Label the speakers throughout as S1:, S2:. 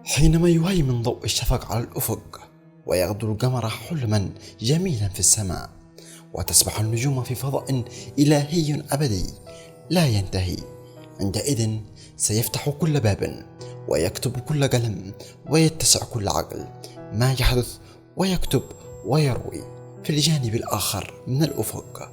S1: حينما يهيمن ضوء الشفق على الأفق ويغدو القمر حلما جميلا في السماء، وتسبح النجوم في فضاء إلهي أبدي لا ينتهي، عندئذ سيفتح كل باب ويكتب كل قلم ويتسع كل عقل ما يحدث، ويكتب ويروي في الجانب الآخر من الأفق.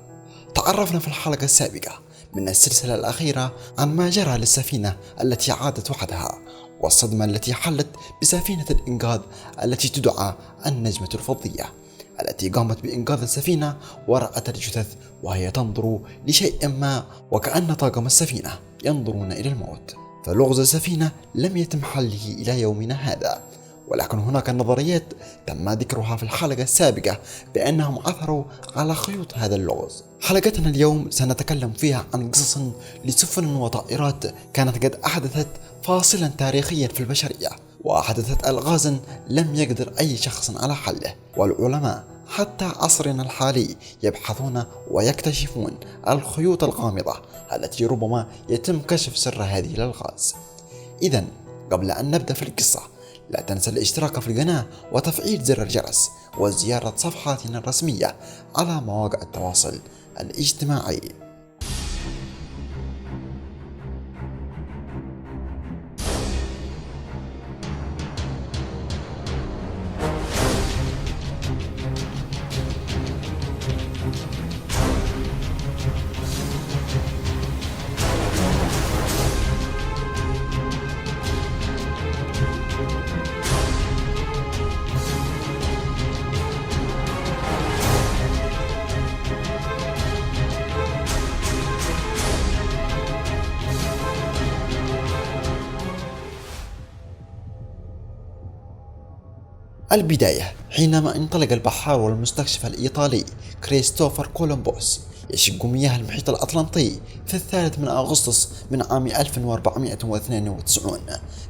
S1: تعرفنا في الحلقة السابقة من السلسلة الأخيرة عن ما جرى للسفينة التي عادت وحدها، والصدمة التي حلت بسفينة الإنقاذ التي تدعى النجمة الفضية، التي قامت بإنقاذ السفينة ورأت الجثث وهي تنظر لشيء ما، وكأن طاقم السفينة ينظرون إلى الموت. فلغز السفينة لم يتم حله إلى يومنا هذا، ولكن هناك نظريات تم ذكرها في الحلقة السابقة بأنهم عثروا على خيوط هذا اللغز. حلقتنا اليوم سنتكلم فيها عن قصص لسفن وطائرات كانت قد أحدثت فاصلا تاريخيا في البشرية، وأحدثت ألغازا لم يقدر أي شخص على حله، والعلماء حتى عصرنا الحالي يبحثون ويكتشفون الخيوط الغامضة التي ربما يتم كشف سر هذه الألغاز. إذن قبل أن نبدأ في القصة، لا تنسى الاشتراك في القناة وتفعيل زر الجرس وزيارة صفحاتنا الرسمية على مواقع التواصل الاجتماعي. البداية حينما انطلق البحار والمستكشف الإيطالي كريستوفر كولومبوس يشق مياه المحيط الأطلنطي في 3 أغسطس من عام 1492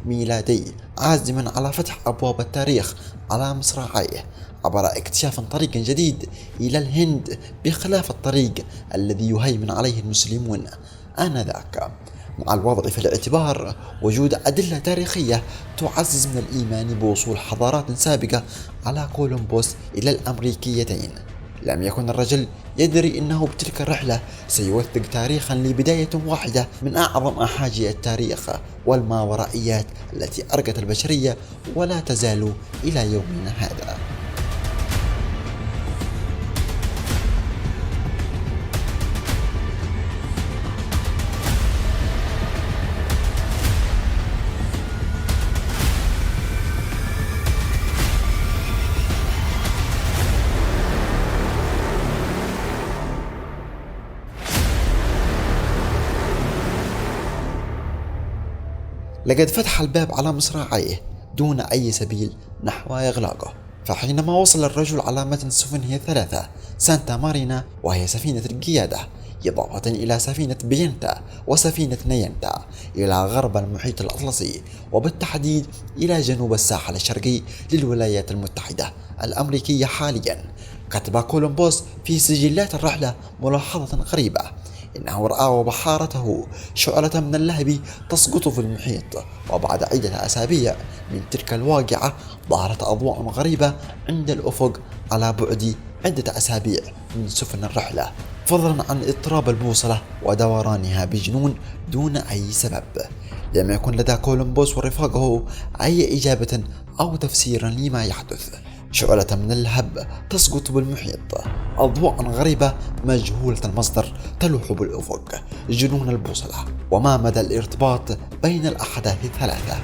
S1: ميلادي، عازما على فتح أبواب التاريخ على مصراعيه عبر اكتشاف طريق جديد إلى الهند، بخلاف الطريق الذي يهيمن عليه المسلمون آنذاك، مع الوضع في الاعتبار وجود أدلة تاريخية تعزز من الإيمان بوصول حضارات سابقة على كولومبوس إلى الأمريكيتين. لم يكن الرجل يدري أنه بتلك الرحلة سيوثق تاريخا لبداية واحدة من أعظم أحاجي التاريخ والماورائيات التي أرقت البشرية ولا تزال إلى يومنا هذا. لقد فتح الباب على مصراعيه دون أي سبيل نحو إغلاقه، فحينما وصل الرجل على متن السفن هي 3 سانتا مارينا، وهي سفينة القيادة، إضافة إلى سفينة بينتا وسفينة نينتا إلى غرب المحيط الأطلسي، وبالتحديد إلى جنوب الساحل الشرقي للولايات المتحدة الأمريكية حاليا. كتب كولومبوس في سجلات الرحلة ملاحظة غريبة، إنه رأى بحارته شعلة من اللهب تسقط في المحيط، وبعد عدة أسابيع من تلك الواقعة ظهرت أضواء غريبة عند الأفق على بعد عدة أسابيع من سفن الرحلة، فضلا عن اضطراب البوصلة ودورانها بجنون دون أي سبب. لم يكن لدى كولومبوس ورفاقه أي إجابة أو تفسير لما يحدث. شعلة من اللهب تسقط بالمحيط، أضواء غريبة مجهولة المصدر تلوح بالأفق، جنون البوصلة، وما مدى الارتباط بين الأحداث الثلاثة؟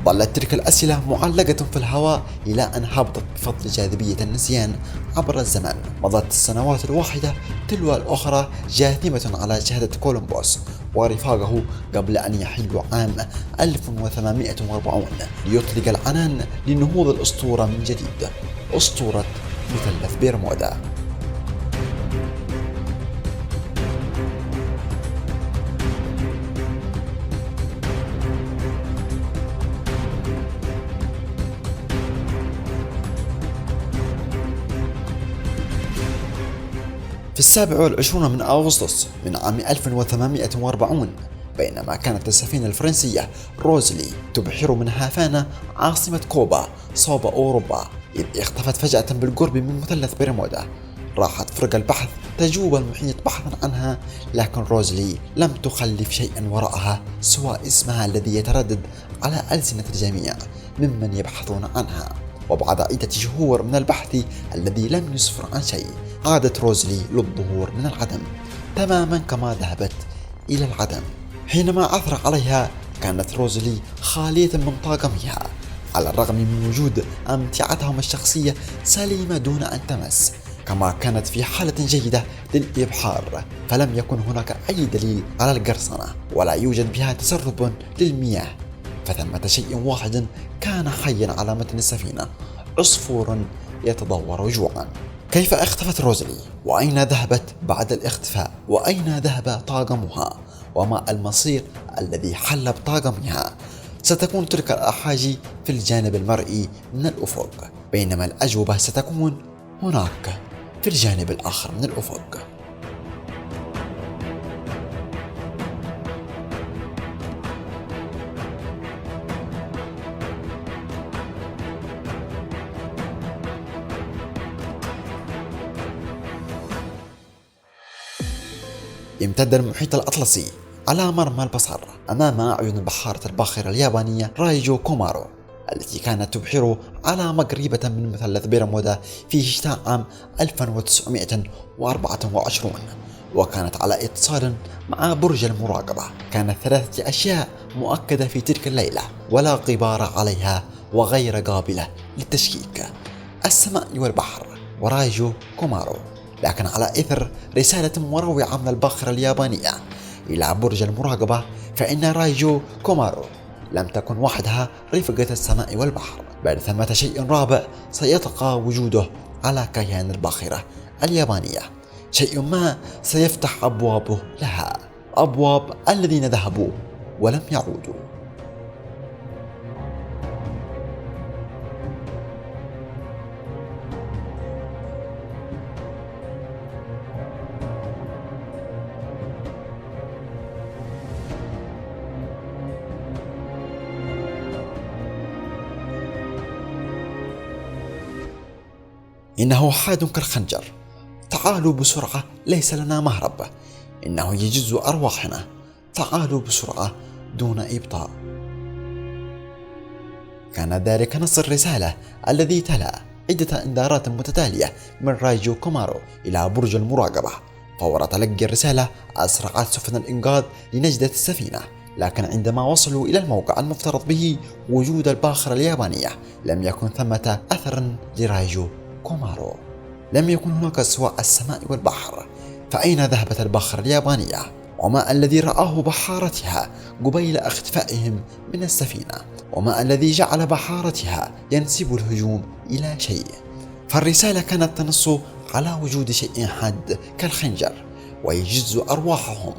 S1: ظلت تلك الأسئلة معلقة في الهواء إلى أن هبطت بفضل جاذبية النسيان عبر الزمن. مضت السنوات الواحدة تلو الأخرى جاثمة على شهادة كولومبوس ورفاقه قبل أن يحل عام 1840 ليطلق العنان لنهوض الأسطورة من جديد، أسطورة مثلث بيرمودا. في 27 أغسطس من عام 1840 بينما كانت السفينة الفرنسية روزلي تبحر من هافانا عاصمة كوبا صوب أوروبا، إذ اختفت فجأة بالقرب من مثلث برمودا. راحت فرق البحث تجوب المحيط بحثا عنها، لكن روزلي لم تخلف شيئا وراءها سوى اسمها الذي يتردد على ألسنة الجميع ممن يبحثون عنها. وبعد عدة شهور من البحث الذي لم يسفر عن شيء، عادت روزلي للظهور من العدم تماما كما ذهبت إلى العدم. حينما عثر عليها كانت روزلي خالية من طاقمها، على الرغم من وجود أمتعتهم الشخصية سليمة دون أن تمس، كما كانت في حالة جيدة للإبحار، فلم يكن هناك أي دليل على القرصنة ولا يوجد بها تسرب للمياه. فثمة شيء واحد كان حيا على متن السفينة، عصفور يتضور جوعا. كيف اختفت روزلي؟ وأين ذهبت بعد الاختفاء؟ وأين ذهب طاقمها؟ وما المصير الذي حل بطاقمها؟ ستكون تلك الأحاجي في الجانب المرئي من الأفق، بينما الأجوبة ستكون هناك في الجانب الآخر من الأفق. يمتد المحيط الأطلسي على مرمى البصر أمام أعين البحارة الباخرة اليابانية رايجو كومارو، التي كانت تبحر على مقربة من مثلث برمودا في شتاء عام 1924، وكانت على اتصال مع برج المراقبة. كانت 3 أشياء مؤكدة في تلك الليلة ولا غبار عليها وغير قابلة للتشكيك: السماء والبحر ورايجو كومارو. لكن على إثر رسالة مروعة من الباخرة اليابانية إلى برج المراقبة، فإن رايجو كومارو لم تكن وحدها رفقة السماء والبحر، بل ثمة شيء رابع سيطغى وجوده على كيان الباخرة اليابانية، شيء ما سيفتح أبوابه لها، أبواب الذين ذهبوا ولم يعودوا. إنه حاد كالخنجر، تعالوا بسرعة، ليس لنا مهرب. إنه يجز أرواحنا، تعالوا بسرعة دون إبطاء. كان ذلك نص الرسالة الذي تلا عدة إنذارات متتالية من رايجو كومارو إلى برج المراقبة. فور تلقي الرسالة أسرعت سفن الإنقاذ لنجدة السفينة، لكن عندما وصلوا إلى الموقع المفترض به وجود الباخرة اليابانية، لم يكن ثمة أثر لرايجو كومارو. لم يكن هناك سوى السماء والبحر. فأين ذهبت الباخرة اليابانية؟ وما الذي رآه بحارتها قبيل اختفائهم من السفينة؟ وما الذي جعل بحارتها ينسب الهجوم إلى شيء؟ فالرسالة كانت تنص على وجود شيء حاد كالخنجر ويجز أرواحهم.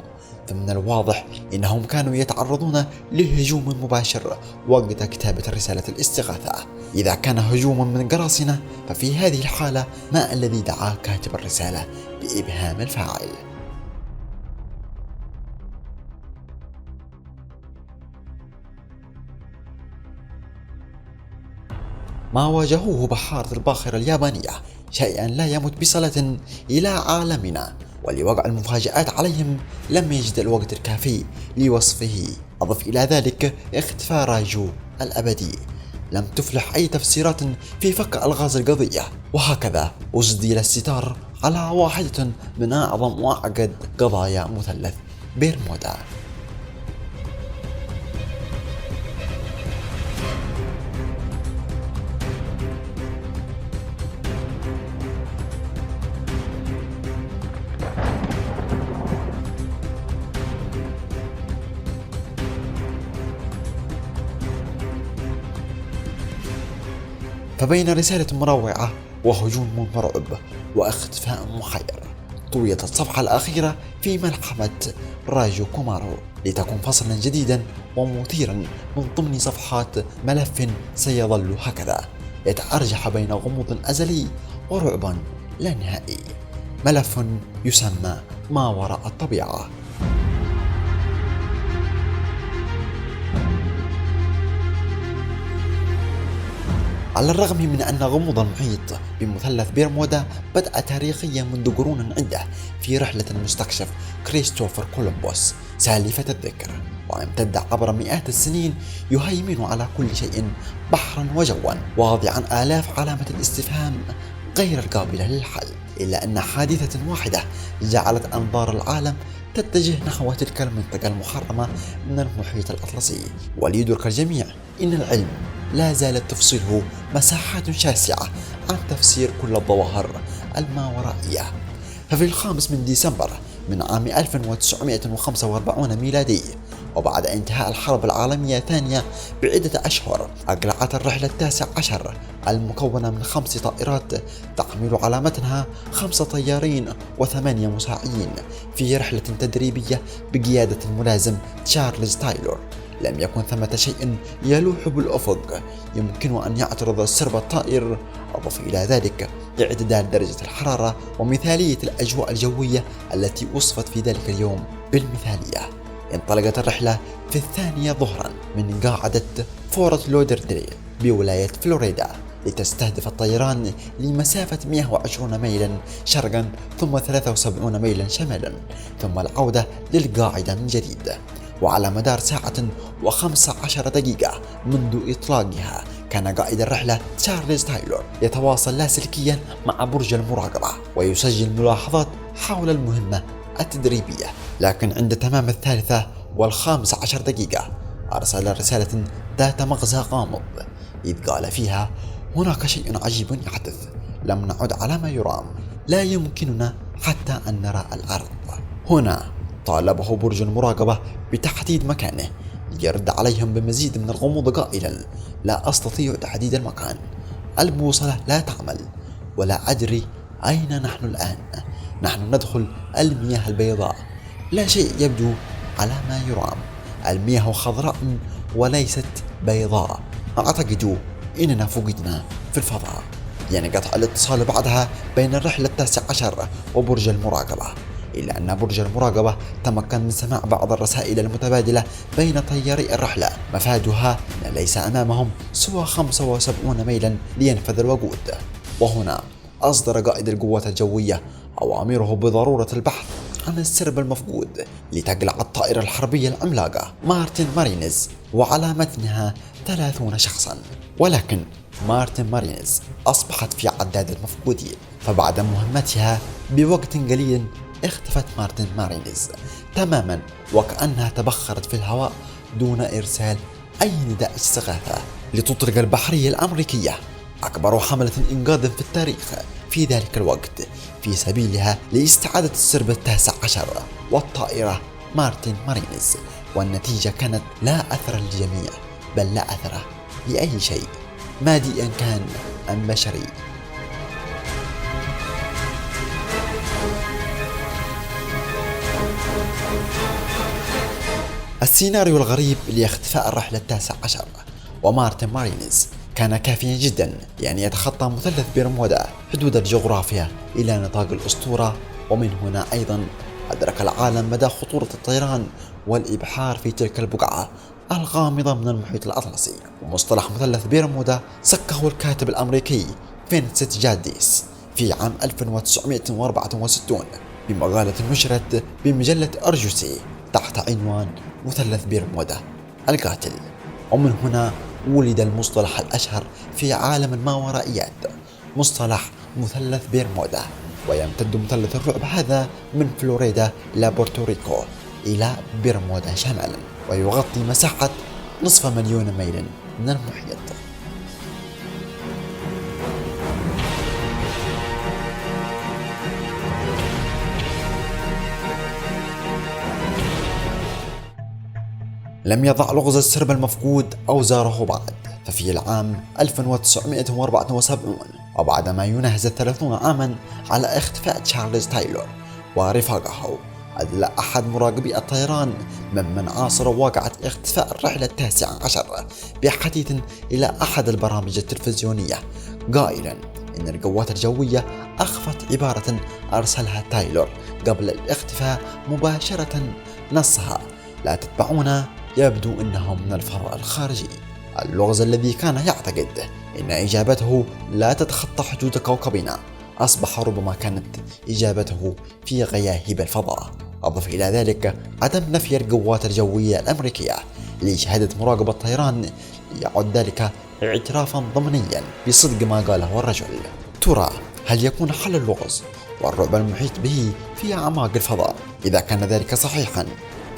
S1: فمن الواضح إنهم كانوا يتعرضون لهجوم مباشر وقت كتابة رسالة الاستغاثة. إذا كان هجوم من قراصنة، ففي هذه الحالة ما الذي دعا كاتب الرسالة بإبهام الفاعل؟ ما واجهوه بحارة الباخرة اليابانية شيئا لا يمت بصلة إلى عالمنا، ولوقع المفاجآت عليهم لم يجد الوقت الكافي لوصفه. أضف إلى ذلك اختفاء رايجو الأبدي، لم تفلح أي تفسيرات في فك ألغاز القضية، وهكذا أسدل الستار على واحدة من أعظم وأعقد قضايا مثلث برمودا. فبين رسالة مروعة وهجوم مرعب واختفاء محير، طويت الصفحة الأخيرة في ملحمة رايجو كومارو لتكون فصلا جديدا ومثيرا من ضمن صفحات ملف سيظل هكذا يتأرجح بين غموض أزلي ورعب لا نهائي. ملف يسمى ما وراء الطبيعة. على الرغم من أن غموض المحيط بمثلث بيرمودا بدأ تاريخيا منذ قرون عدة في رحلة المستكشف كريستوفر كولومبوس سالفة الذكر، وامتد عبر مئات السنين يهيمن على كل شيء بحرا وجوا، واضعا آلاف علامة الاستفهام غير القابلة للحل، إلا أن حادثة واحدة جعلت أنظار العالم تتجه نحو تلك المنطقة المحرمة من المحيط الأطلسي. وليدرك الجميع إن العلم لا زالت تفصله مساحات شاسعة عن تفسير كل الظواهر الماورائية. ففي 5 من ديسمبر من عام 1945 ميلادي، وبعد انتهاء الحرب العالمية الثانية بعدة أشهر، أقلعت الرحلة 19 المكونة من 5 طائرات تحمل على متنها 5 طيارين و8 مساعين في رحلة تدريبية بقيادة الملازم تشارلز تايلور. لم يكن ثمة شيء يلوح بالأفق يمكن أن يعترض السرب الطائر، أضف إلى ذلك اعتدال درجة الحرارة ومثالية الأجواء الجوية التي وصفت في ذلك اليوم بالمثالية. انطلقت الرحلة في 2 ظهرا من قاعدة فورت لودرديل بولاية فلوريدا لتستهدف الطيران لمسافة 120 ميلا شرقا ثم 73 ميلا شمالا، ثم العودة للقاعدة من جديد. وعلى مدار 1:15 دقيقة منذ إطلاقها كان قائد الرحلة تشارلز تايلور يتواصل لاسلكيا مع برج المراقبة ويسجل ملاحظات حول المهمة التدريبية. لكن عند تمام 3:15 دقيقة أرسل رسالة ذات مغزى غامض، إذ قال فيها: هناك شيء عجيب يحدث، لم نعد على ما يرام، لا يمكننا حتى أن نرى الأرض. هنا طالبه برج المراقبة بتحديد مكانه، ليرد عليهم بمزيد من الغموض قائلا: لا أستطيع تحديد المكان، البوصلة لا تعمل، ولا أدري أين نحن الآن. نحن ندخل المياه البيضاء، لا شيء يبدو على ما يرام، المياه خضراء وليست بيضاء، أعتقد إننا فقدنا في الفضاء. ينقطع الاتصال بعدها بين الرحلة 19 وبرج المراقبة، إلا أن برج المراقبة تمكن من سماع بعض الرسائل المتبادلة بين طياري الرحلة، مفادها أن ليس أمامهم سوى 75 ميلا لينفذ الوقود. وهنا أصدر قائد القوات الجوية أوامره بضرورة البحث عن السرب المفقود لتقلع الطائرة الحربية العملاقة مارتن مارينيز، وعلى متنها 30 شخصا. ولكن مارتن مارينيز أصبحت في عداد المفقودين، فبعد مهمتها بوقت قليل اختفت مارتن مارينيز تماما، وكأنها تبخرت في الهواء دون إرسال أي نداء استغاثة. لتطلق البحرية الأمريكية أكبر حملة إنقاذ في التاريخ في ذلك الوقت في سبيلها لاستعادة السرب 19 والطائرة مارتن مارينيز، والنتيجة كانت لا أثر للجميع، بل لا أثر لأي شيء، ماديا كان أم بشري. السيناريو الغريب لاختفاء الرحلة 19 ومارتن مارينيز كان كافيا جدا لأن يتخطى مثلث بيرمودا حدود الجغرافيا إلى نطاق الأسطورة. ومن هنا أيضا أدرك العالم مدى خطورة الطيران والإبحار في تلك البقعة الغامضة من المحيط الأطلسي. ومصطلح مثلث بيرمودا سكه الكاتب الأمريكي فينسنت جاديس في عام 1964 بمقالة نشرت بمجلة أرجوسي تحت عنوان مثلث بيرمودا القاتل. ومن هنا ولد المصطلح الأشهر في عالم الماورائيات، مصطلح مثلث بيرمودا. ويمتد مثلث الرعب هذا من فلوريدا إلى بورتوريكو إلى بيرمودا شمالا، ويغطي مساحة 500,000 ميل من المحيط. لم يضع لغز السرب المفقود أوزاره بعد، ففي العام 1974 وبعدما يناهز 30 عاما على اختفاء تشارلز تايلور ورفاقه، أدلى أحد مراقبي الطيران ممن عاصر واقعة اختفاء الرحلة 19 بحديث إلى أحد البرامج التلفزيونية قائلا إن القوات الجوية أخفت عبارة أرسلها تايلور قبل الاختفاء مباشرة، نصها: لا تتبعونا، يبدو أنهم من الفضاء الخارجي. اللغز الذي كان يعتقد أن إجابته لا تتخطى حدود كوكبنا أصبح ربما كانت إجابته في غياهب الفضاء. أضف إلى ذلك عدم نفي القوات الجوية الأمريكية لشهادة مراقبة طيران يعد ذلك اعترافا ضمنيا بصدق ما قاله الرجل. ترى هل يكون حل اللغز والرعب المحيط به في أعماق الفضاء؟ إذا كان ذلك صحيحا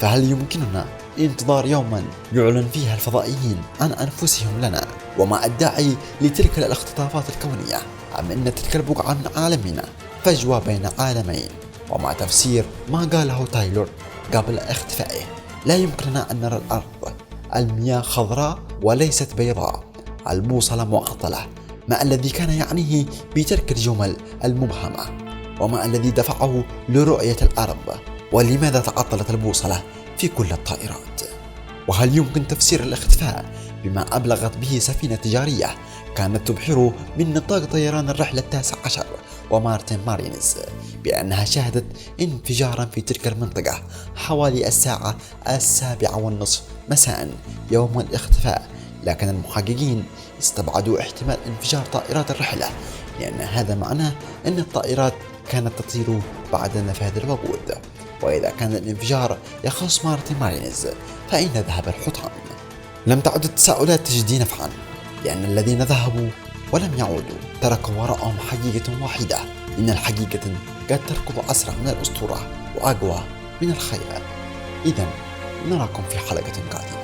S1: فهل يمكننا انتظار يوما يعلن فيها الفضائيين عن أنفسهم لنا وما الداعي لتلك الاختطافات الكونية، أم أن تلك البقعة من عالمنا فجوة بين عالمين؟ ومع تفسير ما قاله تايلور قبل اختفائه، لا يمكننا أن نرى الأرض المياه خضراء وليست بيضاء، البوصلة معطلة، ما الذي كان يعنيه بتلك الجمل المبهمة؟ وما الذي دفعه لرؤية الأرض؟ ولماذا تعطلت البوصلة في كل الطائرات؟ وهل يمكن تفسير الاختفاء بما أبلغت به سفينة تجارية كانت تبحر من نطاق طيران الرحلة 19 ومارتن مارينز بأنها شهدت انفجارا في تلك المنطقة حوالي الساعة 7:30 مساء يوم الاختفاء، لكن المحققين استبعدوا احتمال انفجار طائرات الرحلة، لأن هذا معناه أن الطائرات كانت تطير بعد نفاذ الوقود. وإذا كان الانفجار يخص مارتن مارينز فأين ذهب الحطام؟ لم تعد التساؤلات تجدي نفعا، لأن الذين ذهبوا ولم يعودوا تركوا وراءهم حقيقة واحدة، إن الحقيقة قد تركض أسرع من الأسطورة وأقوى من الخيال. إذن نراكم في حلقة قادمة.